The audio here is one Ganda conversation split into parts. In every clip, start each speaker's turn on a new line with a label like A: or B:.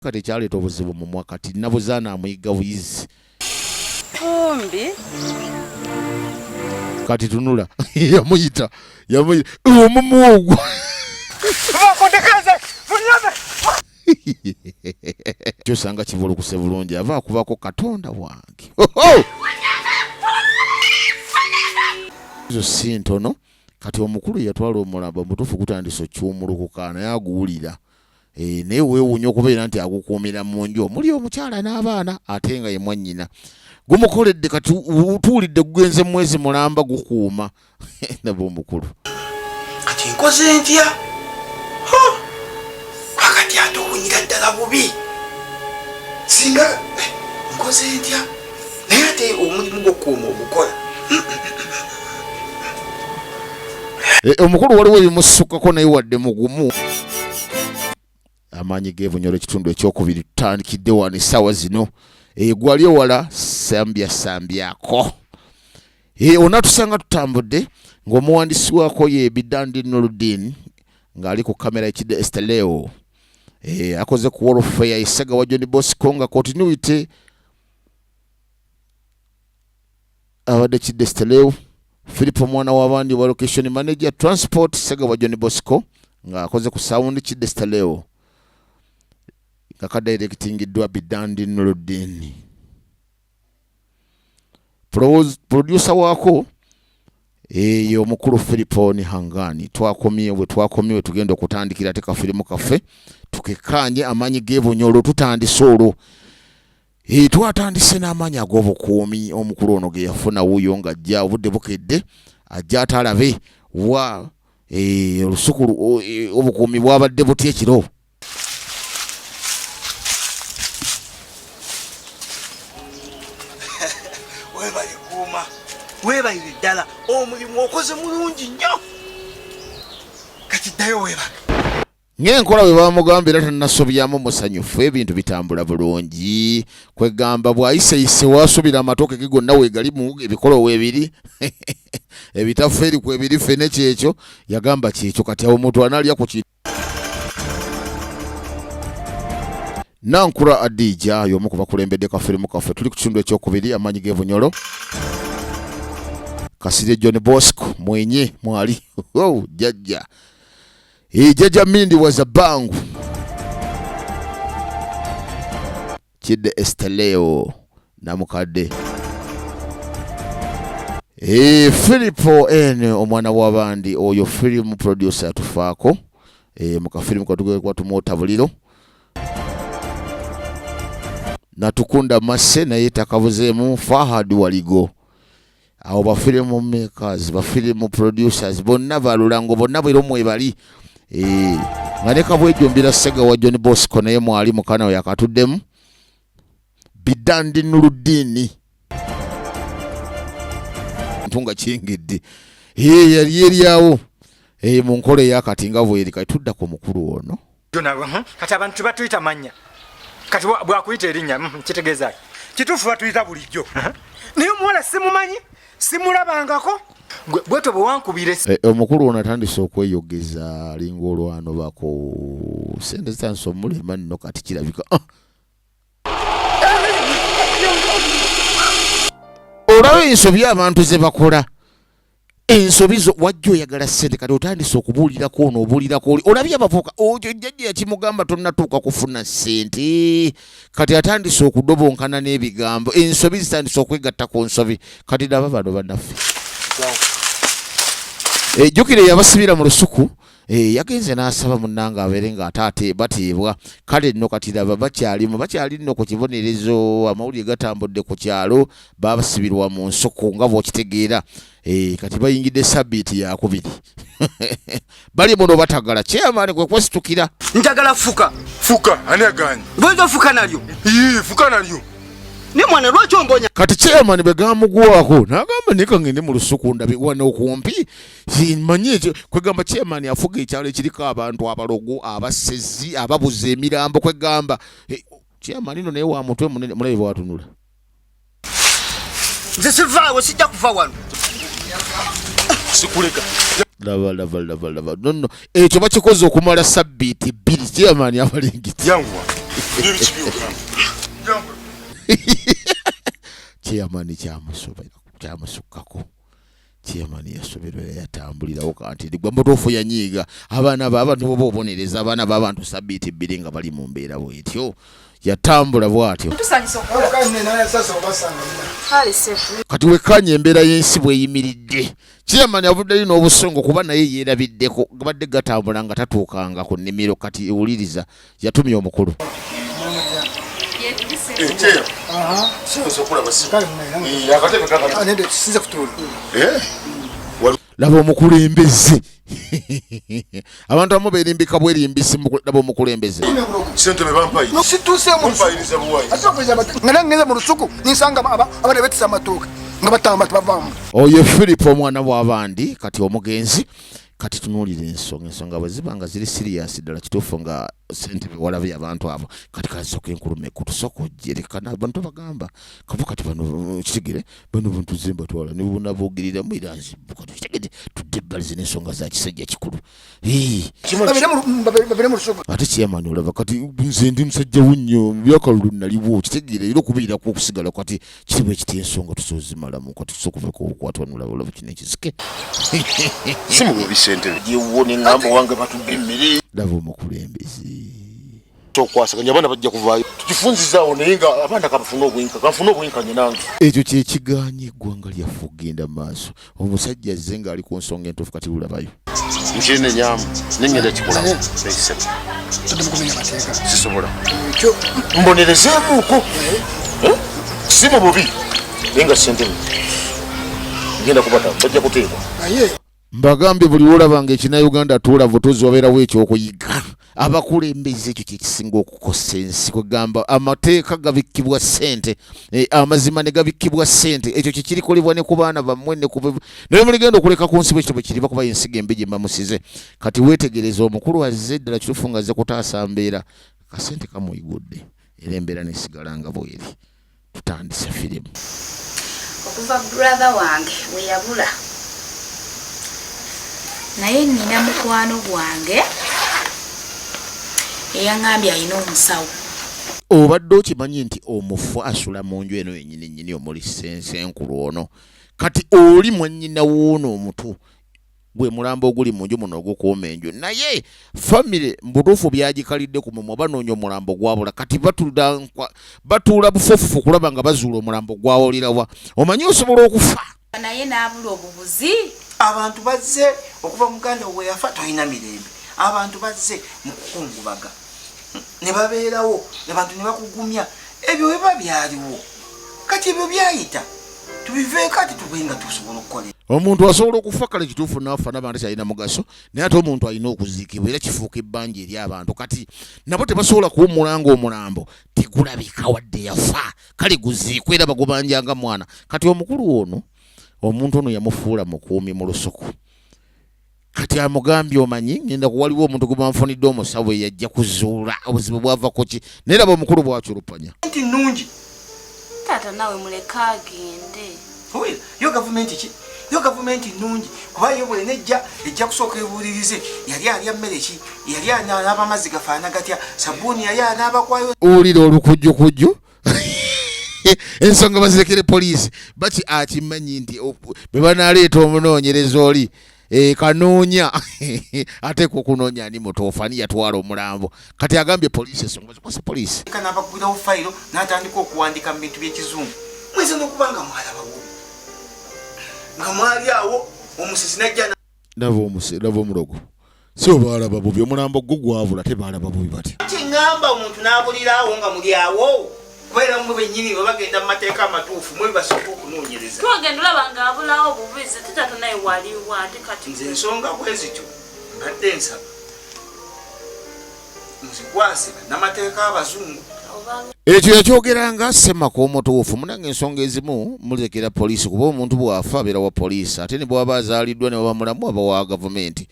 A: kati kyaleeta obuzibu mu mwaka kati nabuzaana amuyiga buyizi
B: Fumbi
A: kati tunula yamuyita omumuogwo kyosanga kivolokuse bulungi ava akubako Katonda wange ezo si ntono kati omukulu yatwala omulamba mutuufu gutandise okyumulukuka naye aguwulira naye weewuunya okubeera nti agukuumira mu nju omuli omukyala n'abaana ate nga ye mwannyina gumukoledde kati utuulidde gugenze mwezi mulamba gukuuma nabo omukulu
C: kati nkoze ntya wakati atowunyira ddala bubi singa nkoze ntya naye ate omulimu gw'okuuma ogukola
A: omukulu waliwo ebimusukkako naye wadde mugumu amaanyi g'ebunyolo ekitundu ekyokubiri tutandikidde wano essaawa zino gwali owala sambyako onatusanga tutambudde ng'omuwandiisi waako ye Bidandi Nurdin ng'ali ku kamera ekidde Esteleo akoze ku Warfare Sega wa John Bosco nga continuity abadde kidde Esteleo Philip omwana w'abandi wa location manager transport Sega wa John Bosco nga akoze ku sound kidde Esteleo kadirectingiddwa Bidandi Nurdin producer waako eyo omukulu Philip ni hangani twakomye tugenda okutandikira te kafirimu kaffe tukekanye amaanyi g'ebunyolo tutandise olwo twatandise n'amaanyi ag'obukuumi omukulu ono ge yafuna wuuyo ng'ajja obudde bukedde ajja atalabe wa olusuku obukuumi bwabadde butya ekiro
C: weebalire ddala omulimu okoze mulungi nnyo kati ddayo weebaka
A: ng'enkola bwe bamugambira tannasobyamu musanyufu ebintu bitambula bulungi kwegamba bw'ayiseyise waasubira amatooke ge gonna weegalimu ebikolo weebiri ebitafu eri kwebiri ffene kyekyo yagamba kyekyo kati awo omuntu analya ku kintu Nankura Adija y'omu ku bakulembedde kafirimu kaffe tuli ku kitundu ekyokubiri amaanyi g'ebunyolo Kasirye John Bosco mwenye mwali jajja Jaja Mindi was bangu kidde Esteleo namukadde Filipo omwana w'abandi oyo film producer atufaako mu kafirimu katugekwa tumwotabuliro Natukunda Mase naye takabuzeemu Fahad Waligo awo bafirimu makers bafirimu producers bonna balulango bonna bwero mwebali nga ne kabwejjumbira Sega wa John Bosco naye mwali mukana we yakatuddemu Bidandi Nurdin ntunga kiyingidde yali eryawo mu nkola eyakati nga bweri kati tudda ku mukulu ono
C: kati abantu batuyita mannya kati bwakuyita erinnya kitegeeza kituufu batuyita bulijjo naye omuwala simumanyi simulabangako bweto bwe wankubire
A: omukulu ono atandise okweyogeza alinga olwano bako sente zitandise omulema nno kati kirabika olaba ensobi abantu ze bakola ensobi zo wajja oyagala ssente kati otandise okubuulirako ono obuulirako oli olabye abavuka oyo jjajja yakimugamba tonnatuuka kufuna ssente kati atandise okudobonkana n'ebigambo ensobi zitandise okwegatta ku nsobi kati naba bano bannaffe ejjukire yabasibira mu lusuku yagenze n'asaba munnanga abeere ng'ate bateebwa kale nno kati laba bakyali nno ku kibonerezo amawulire gatambudde ku kyalo babasibirwa mu nsuku nga bw'okitegeera kati bayingidde sabbiiti yakubiri bali muno batagala chairman kwe kwesitukira
C: njagala fuka
D: ani aganye
C: bweza fuka nalyo
D: fuka nalyo
C: ni mwana lwaki ombonya
A: kati chairman begamugwako n'agamba nikangende mu lusuku ndabiwana okumpi manye kwegamba chairman afuga ekyalo ekiriko abantu abalogo abasezi ababuza emirambo kwegamba chairman ino naye wa mutwe munene mulabe bwatunula
C: nze sivaawo sijja kuva wano
D: sikuleka
A: lava nonno ekyo bakikoze okumala sabbiiti bbiri chairman abalingiti
D: yanguwa Ndio kibiyo. Jambo.
A: Chairman kyamusukako. Chairman yasoberera yatambulirawo kanti ligwa motofu yanyiga abaana b'abantu bobonereza abaana b'abantu sabiti bbiri nga bali mu mbeera bwetyo yatambula bwatyo kati wekanye embeera y'ensi bweyimiridde Chairman avuddeyo n'obusongo kuba naye yeerabiddeko gabadde gatambula nga tatuukanga ku nnimiro kati ewuliriza yatumya omukulu laba omukulembeze abantu abamu berimbika bwerimbisi laba omukulembeze
D: Sentebe bampayi. Mumpayiriza buwayi.
E: ngeze mu lusuku ninsanga abana betisa amatuuka nga batamba bavaamu
A: oyo Philip omwana w'abandi kati omugenzi kati tunuulira ensonga bwe ziba nga ziri serious ddala kituufu nga Ssentebe walabye abantu abo kati kasooka enkulume kutusooka ogyerekana abantu bagamba kavu kati bano kitegere bano buntu zemba twala ne buna boogirira mu iranzi kati kitegere tudde bbalize n'ensonga za kisajja kikulu
E: babire mu lusuku
A: ate Chairman olaba kati nze ndi musajja wunnyo byakalulu naliwo kitegere era okubiirako okusigala kati kiriwo ekiti ensonga tusoozimalamu kati tusookuvaako okwatwanula olaba kino ekizike
D: Simubi Sentebe. Jiwone ngambo wange batubbe mmere.
A: laba omukulembeze
D: Tokwasaganya abana bajja kuvaayo. Tukifunzizaawo naye nga abaana kabafuna obwenkanya nange.
A: ekyo kyekiganye eggwanga lyaffe okugenda mu maaso omusajja azze ng'ali ku nsonga entuufu kati lulabayo
D: Nkirina nyamu nengenda kikola.
E: tutemukumenya mateeka
D: Sisobola.
E: ekyo
D: Mbonerezeemuuko. Si mu bubi. Naye nga Sentebe. Ngenda kubata bajja kuteekwa.
E: naye
A: mbagambye buli lwolabanga ekinauganda tuula butuzi wabeerawo ekyokuyiga abakulembeze ekyo kyekisinga okukosa ensi kwegamba amateeka gabikkibwa ssente amazima ne gabikkibwa ssente ekyo kikirikolebwa ne ku baana bammwe naye muligenda okuleka ku nsi bwekityo bwe kiri bakuba ensiga embi gye mbamusize kati weetegereza omukulu azze ddala kituufu nga azze kutaasa mbeera kasente kamuyigudde era embeera nesigala nga bweri tutandise firimu
B: okuva brother wange we yabula naye nina mukwano gwange eyaŋŋambye alina omusawo
A: obadde okimanyi nti omufu asula mu nju eno yennyini omuli senkulu ono kati oli mwannyina woono omutu gwe mulambo oguli mu nju muno ogukuuma enju naye famire mbutuufu byagikalidde ku mumwe banoonya omulambo gwabula kati batuula bufofufu kulaba nga bazuula omulambo gwawolirawa omanyi osobola okufa
B: naye n'abula obubuzi
F: abantu bazze okuva mu Uganda we yafa tolina mirembe abantu bazze mu kukungubaga ne babeerawo abantu ne bakugumya ebyo biba byaliwo kati ebyo byayita tubiveeko ati tubenga tusobola okukola
A: omuntu asobola okufa kale kituufu n'afa n'abantu kyalina mugaso naye ate omuntu alina okuziikibwa era kifuuka ebbanja eri abantu kati nabo tebasobola kuwummula ng'omulambo tegulabika wadde yafa kale guziikwe era bagubanjanga mwana kati omukulu ono omuntu ono yamufuula mukuumi mu lusuku kati amugambye omanyi ngenda kuwaliwo omuntu gwe banfunidde omusawo yajja kuzuula obuzibu bwavako ki naye laba omukulu bwaculupanya
F: nti nnungi
B: taata nawe muleka agende
F: yo gavumenti ki yo gavumenti nnungi kuba yo bwe ejja kusooka ebuulirize yali alya mmere ki yali anaaba amazzi gafaana gatya sabuuni yali anaabakwayo
A: owulira olukujjukujju ensonga bazirekere poliisi baki akimanyi nti bwe banaleeta omunoonyereza oli kanoonya ate kukunoonya ani mutuufu ani yatwala omulambo kati agambye poliisi ensonga zikwasa poliisi
F: kanabagwirawo fayiro n'atandika okuwandika mu bintu by'ekizungu mwese n'okuba nga mwalaba bubi nga mwali awo omusisi najja
A: laba omulogo si obaalaba bubi omulambo gwo gwabula tebaalaba bubi batya
F: kiŋŋamba omuntu n'abulirawo nga muli awo kubeera mwe bennyini bwe bagenda mu mateeka amatuufu mwe basooka okunoonyereza
B: twagenda olaba nga abulawo bubizi tetaata naye waliwo ate kati
F: nze ensonga bwe zityo mbadde nsaba nzikwase bannamateeka abazungu
A: ekyo yakyogeranga Ssemaka omutuufu munange ensonga ezimu mulekera poliisi kuba omuntu bw'afa abeera wa poliisi ate ne bw'aba azaaliddwa ne baba mulamu aba wa gavumenti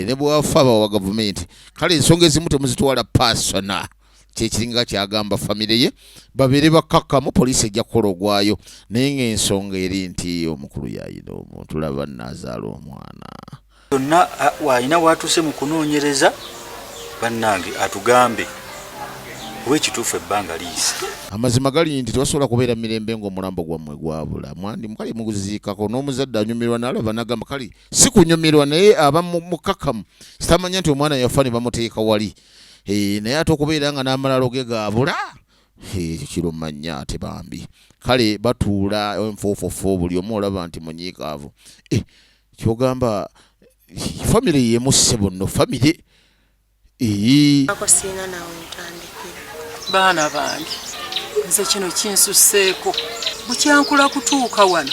A: ne bw'afa aba wa gavumenti kale ensonga ezimu temuzitwala pasona kyekiringa kyagamba famire ye babeere bakkakkamu poliisi ejja kukola ogwayo naye ng'ensonga eri nti omukulu yayina omuntu laba naazaala omwana
G: yonna wayina watuuse mu kunoonyereza bannange atugambe owekituufu ebbanga liisa
A: amazima gali nti tewasobola kubeera mirembe ng'omulambo gwammwe gwabula mwandi mukali muguziikako n'omuzadde anyumirwa n'alaba n'agamba kali si kunyumirwa naye aba mukakamu sitamanya nti omwana yafa ne bamuteeka wali naye ate okubeera nga n'amalalo ge gaabula kirumanya ate bambi kale batuula enfoofofo buli omu olaba nti munyiikaavu kyogamba famire yemusse bonno famire
B: akosiina nawe ntandikira
H: baana bange nze kino kinsusseeko bukyankula kutuuka wano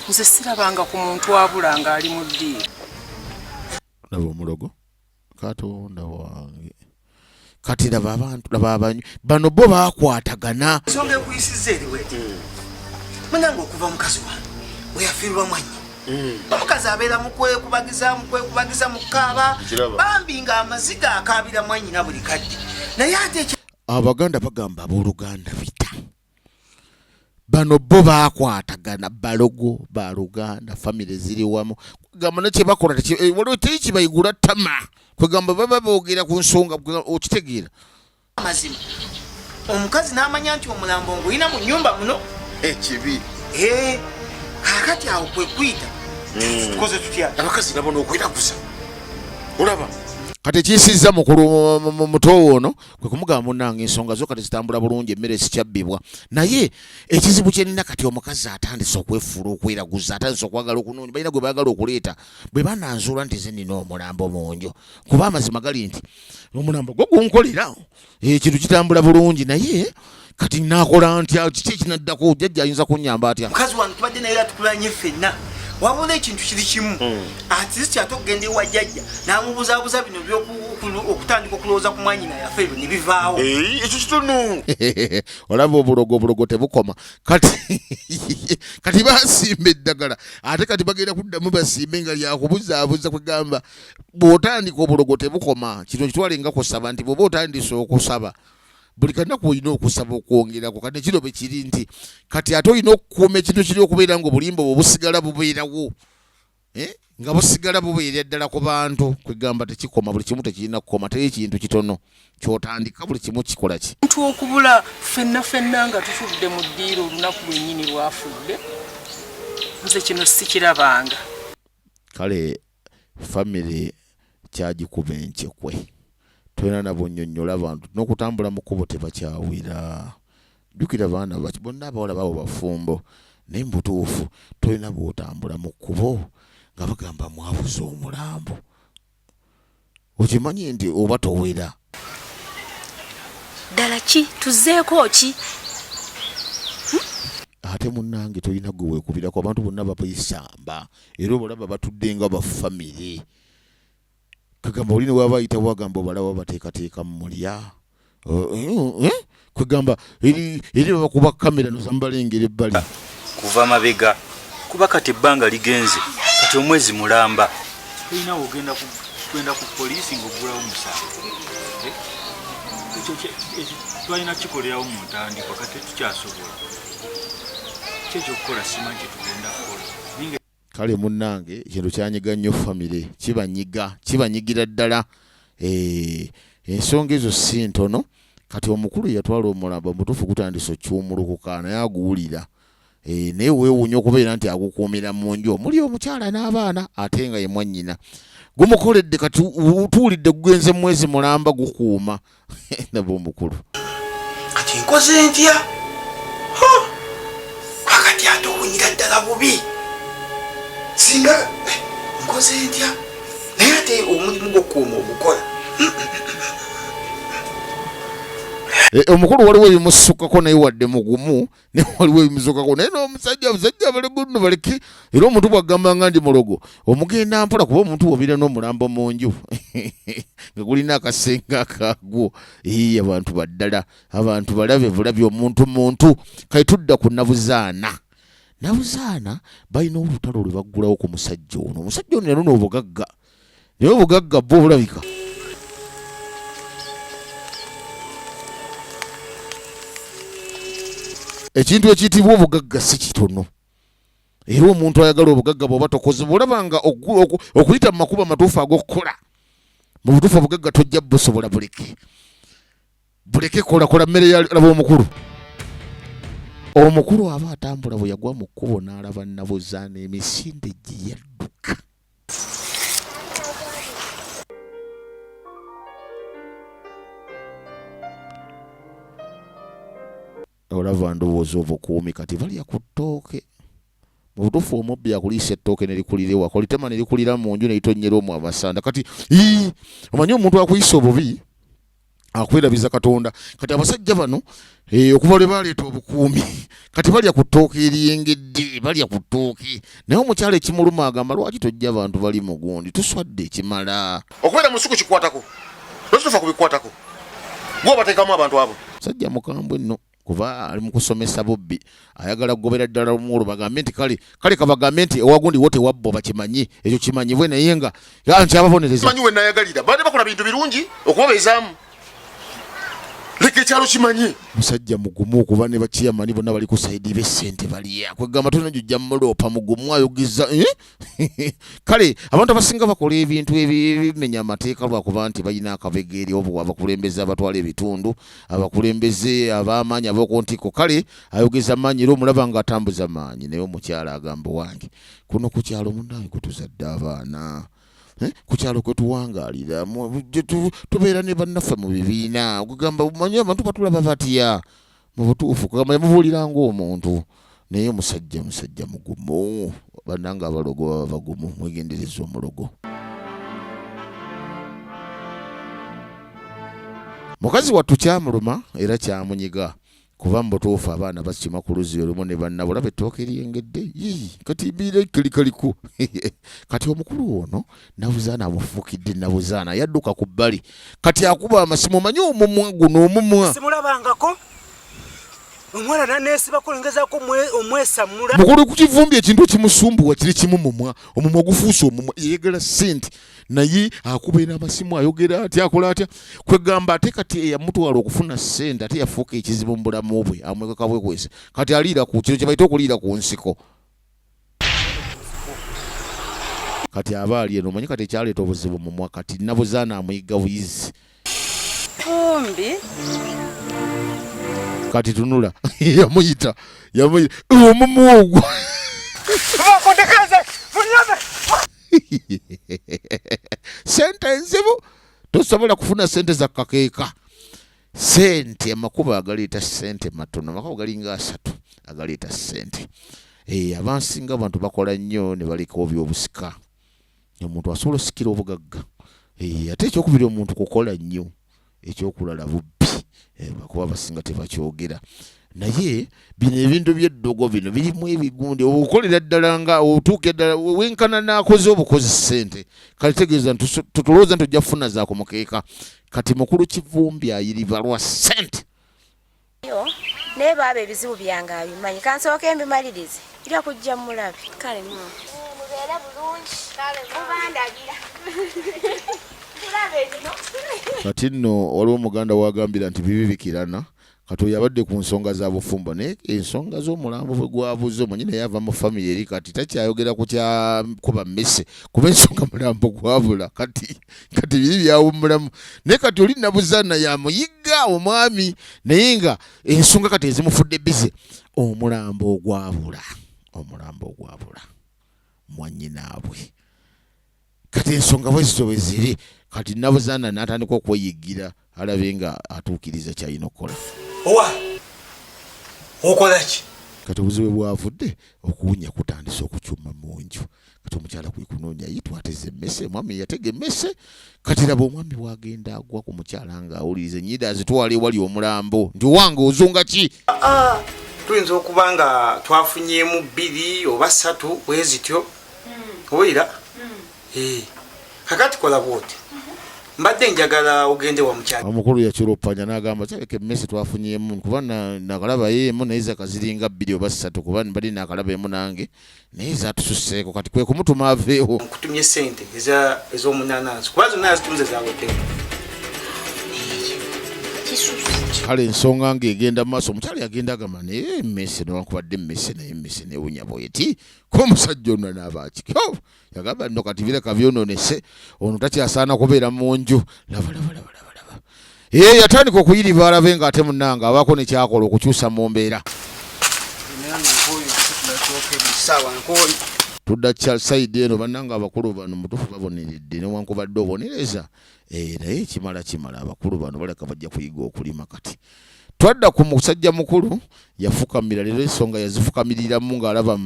H: nze sirabanga ku muntu wabula ng'ali mu ddiiro
A: laba omulogo katonda wange kati laba abantu laba abanyu bano bo baakwatagana
F: ensonga ekuyisizza eriwete munange okuva mukazi wange weyafiirwa mwanyi omukazi abeera mukwekubagiza mukaaba bambi nga amaziga akaabira mwanyina buli kadde naye ate
A: abaganda bagamba abooluganda bita bano bo baakwatagana balogo baluganda famire ziri wamu gamba nakye bakola waliwo teri kibayigula tama kwegamba baba boogera ku nsonga okitegeera
F: amazima omukazi n'amanya nti omulambo ngulina mu nnyumba muno
D: ekibi
F: kakati awo kwe kuyita tukoze tutya
D: abakazi nabo n'okweraguza olaba
A: kati ekiyisizza mukulu mutowo ono kwe kumugamba munnange ensonga zo kati zitambula bulungi emmere sikyabbibwa naye ekizibu kyenina kati omukazi atandise okwefuula okweraguza atandise okwagala okunoonya balina gwe baagala okuleeta bwe bananzuula nti ze nina omulambo munjo kuba amazima gali nti omulambo gwo gunkolera ekintu kitambula bulungi naye kati nakola ntya kiki ekinaddako jjajja ayinza kunnyamba atya
F: mukazi wange tubadde naye atukulanye ffenna wabula ekintu kiri kimu ati ate okugenda ewa jjajja n'amubuzaabuza bino okutandika okulowooza ku mwanyina yafe ebyo ne bivaawo
D: ekyo kitono
A: olaba obulogo tebukoma kati basimba eddagala ate kati bagenda kuddamu basimbe nga lyakubuzaabuza kwegamba bw'otandika obulogo tebukoma kino kitwale nga kusaba nti bw'oba otandise okusaba buli kanaku olina okusaba okwongerako kati kino bwe kiri nti kati ate olina okukuuma ekintu kiri okubeera nga obulimba bwe busigala bubeerawo nga busigala bubeera ddala ku bantu kwegamba tekikoma buli kimu tekirina kukoma teri ekintu kitono kyotandika buli kimu kikola ki
H: muntu okubula ffenna nga tutudde mu ddiiro olunaku lwennyini lwafudde nze kino sikirabanga
A: kale famire kyagikuba enkyekwe tolina nabo nnyonnyola abantu n'okutambula mu kkubo tebakyawira jjukira baana bonna abawala babo bafumbo naye mubutuufu tolina bw'otambula mu kkubo nga bagamba mwabuze omulambo okimanyi nti oba towera
B: ddala ki tuzzeeko ki
A: ate munnange tolina gwe weekubirako abantu bonna babaisamba era obalaba batudde nga bafamire kagamba olina waba ayitawo agamba obalaba bateekateeka mu mulya kwegamba eri babakuba kamera nozamubalengera ebbali
G: kuva mabega kuba kati ebbanga ligenze kati omwezi mulamba olina ogenda ku poliisi ng'oggulawo musango ekyo twalina kikolerawo mu ntandikwa kati tukyasobola kyekyokukola simanyi kyetugenda kukola
A: kale munnange ekintu kyanyiga nnyo famire kibanyigira ddala ensonga ezo si ntono kati omukulu yatwala omulambo omutuufu gutandise okyumulukuka naye aguwulira naye weewuunya okubeera nti agukuumira mu nju omuli omukyala n'abaana ate nga ye mwannyina gumukoledde kati tuwulidde gugenze mwezi mulamba gukuuma naba omukulu
F: kati nkoze ntya kakati ate owunyira ddala bubi singa nkoze ntya naye ate omulimu gw'okuuma ogukola
A: omukulu waliwo ebimusukkako naye wadde mugumu naye waliwo ebimusukako naye n'omusajja balegunno baleke era omuntu bwagamba nga ndi mulogo omugenda mpola kuba omuntu wobira n'omulambo mu nju nga gulina akasenga akaagwo abantu baddala abantu balabe bulabi omuntu kale tudda ku nabuzaana balina olutalo lwe baggulawo ku musajja ono omusajja ono yalona obugagga naye obugagga bwo bulabika ekintu ekiyitibwa obugagga si kitono era omuntu ayagala obugagga bw'oba tokoze bw'olabanga okuyita mu makubo amatuufu ag'okukola mu butuufu obugagga tojja busobola buleke buleke kola mmere yalaba omukulu. Omukulu aba atambula bwe yagwa mu kkubo n'alaba Nabuzaana emisinde gye yadduka. Olava ndowooza obukuumi kati balya ku ttooke. Mu butuufu omubbi akuliisa ettooke ne likulira ewaka, olitema ne likulira mu nju ne litonnyera omwo amasanda. Kati omanyi omuntu akuyisa obubi akwerabiza Katonda. Kati abasajja bano okuva lwe baleeta obukuumi kati balya ku ttooke eryengedde, balya ku ttooke. Naye omukyala ekimuluma agamba lwaki tojja abantu bali mu gundi tuswadde ekimala.
D: Okubeera mu nsuku kikwatako. Lwaki tofa kubikwatako? Gwe obateekamu abantu abo.
A: Sajja mukambwe nno kuba ali mu kusomesa bubbi ayagala kugobera ddala omulu bagambe nti kale kabagambe nti ewagundi wote wabbo bakimanyi ekyo kimanyibwe naye nga nkyababonereza.
D: Manyi we nayagalira badde bakola bintu birungi okubabeezaamu. Leka ekyalo kimanyi.
A: Musajja mugumu okuba ne bakiyamani bonna bali ku sayidi b'essente baliya kwegamba tona jujja muloopa mugumu ayogeza kale abantu abasinga bakola ebintu ebimenya amateeka lwakuba nti balina akabegeeri obo abakulembeze abatwala ebitundu abakulembeze ab'amaanyi ab'oku ntiko. Kale ayogeza maanyi era omulaba nga atambuza maanyi naye omukyala agamba wange kuno ku kyalo munnange kutuzadde abaana. Ku kyalo kwe tuwangaalira tubeera ne bannaffe mu bibiina okugamba omanyi abantu batulaba batya mu butuufu kugamba yamubuulira ng'omuntu naye musajja mugumu bannanga abalogo baba bagumu mwegendereza omulogo. Mukazi wattu kyamuluma era kyamunyiga kuba mu butuufu abaana bakima ku luzzi olumu ne bannabo olaba ettooke eryengedde kati mbiira kalikaliku. Kati omukulu ono Nabuzaana amufuukidde Nabuzaana yadduka ku bbali kati akuba amasimu omanyi omumwa guno omumwa
C: simulabangako omwana naneesiba kulengezaako omwesamula.
A: mukulu ku kivumbi ekintu ekimusumbuwa kiri kimu mumwa omumwa gufuuse omumwa yeegala ssente naye akubeera amasimu ayogera atya akola atya kwegamba ate kati eyamutwala okufuna ssente ate yafuuka ekizibu mu bulamu bwe amwekaka bwekwese kati aliira ku kino kye bayita okuliira ku nsiko. Kati aba ali eno omanyi kati ekyaleeta obuzibu mumwa kati Nabuzaana amuyigga buyizi. Kati tunula yamuyita omumwa ogwo sente enzibu tosobola kufuna sente za kakeeka. Sente amakubo agaleeta sente matono amakubo galinga 3 agaleeta sente. Abansinga abantu bakola nnyo ne baleka byobusika. Omuntu asobola osikira obugagga. Ate ekyokubiri omuntu kukola nnyo ekyokulala bubbi bakuba abasinga tebakyogera. Naye bino ebintu by'eddogo bino birimu ebigundi obukolera ddala nga otuuke ddala wenkana n'akoze obukozi ssente kale tegeeza tutulowooza nti ojja kufuna zaako mukeeka. Kati mukulu kivumbi ayiriba lwa ssente.
I: Naye baaba ebizibu byange abimanyi kansooke mbimalirize era kujja mulabe kale mubeera bulungi mubandagira tulabe zino.
A: Kati nno waliwo omuganda wagambira nti bibi bikirana kati oyabadde ku nsonga za bufumbo naye ensonga z'omulambo bwe gwabuze omanyi naye ava mu famire eri kati takyayogera ku kya kuba mmese kuba ensonga mulambo gwabula kati biri byawumulamu naye kati oli Nabuzaana yamuyigga omwami naye nga ensonga kati ezimufudde bize omulambo ogwabula mwannyinaabwe kati ensonga bwezizo bwe ziri kati Nabuzaana n'atandika okweyigira alabe nga atuukiriza kyalina okukola.
C: Owa okola ki?
A: Kati obuzibu bwavudde okuwunya kutandise okukyuma mu nju kati omukyala kwe kunoonya yitwa ateze emmese omwami yatega emmese kati laba omwami bwagenda agwa ku mukyala nga awuliriza ennyida azitwala ewali omulambo nti wange ozunga ki?
F: Tuyinza okuba nga twafunyemu 2 oba 3 bwe zityo owulira kakati kola bwoti mbadde njagala ogende wa mukyala.
A: Omukulu yakiropanya n'agamba kyaleka emmese twafunyemu kuba nakalaba yeemu naye zakaziringa 2 oba 3 kuba mbadde nakalaba emu nange naye zatususseeko kati kwe kumutuma aveewo.
F: Nkutumye sente ez'omunanansi kuba zonna yazitunze zaweddewo.
A: Kale ensonga ng'egenda mu maaso omukyala yagenda agamba naye emmese newankubadde emmese naye emmese newunya bweti kuba omusajja ono n'abaaki yagamba nno kati bireka byonoonese ono takyasaana kubeera mu nju laba yatandika okuyiriba alabe ng'ate munnanga abaako ne kyakola okukyusa mu mbeera. Tudda saidi eno bannanga abakulu bano mutufu baboneredde newankubadde obonereza naye kimala abakulu bano baleka bajja kuyiga okulima kati. Twadda ku musajja mukulu yafukamira leero ensonga yazifukamiriramu ng'alaba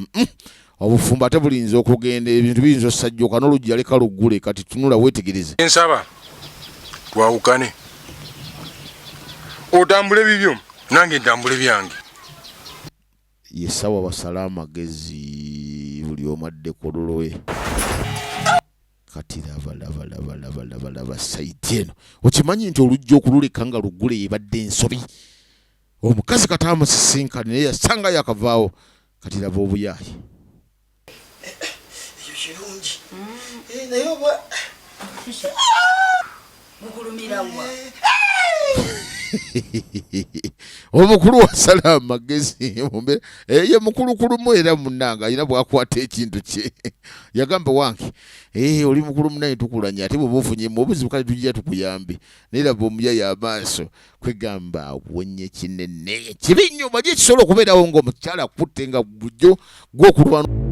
A: obufumba tebulinza okugenda ebintu biyinza osajjuka n'oluggi aleka luggule kati tunula weetegereze.
J: Nsaba twawukane otambule bibyo nange ntambule byange.
A: Yesawa basala amagezi buli omu adde ku lulwe. Kati laba saidi eno okimanyi nti oluggi okululeka nga luggule yebadde ensobi. Omukazi kati amusisinkane naye yasanga yakavaawo kati laba obuyaayi.
F: Ekyo kirungi naye oba mukulumirawa
A: omukulu wasala amagezi ye mukulukulumu era munnanga alina bwakwata ekintu kye yagamba wange oli mukulu munaye tukulanya ate bw'oba ofunyemu obuzibu kale tujja tukuyambe naye laba omuyaya amaaso kwegamba wonye kinene kibi nnyo baje kisobola okubeerawo ng'omukyala akutte nga bujjo gw'okulwana.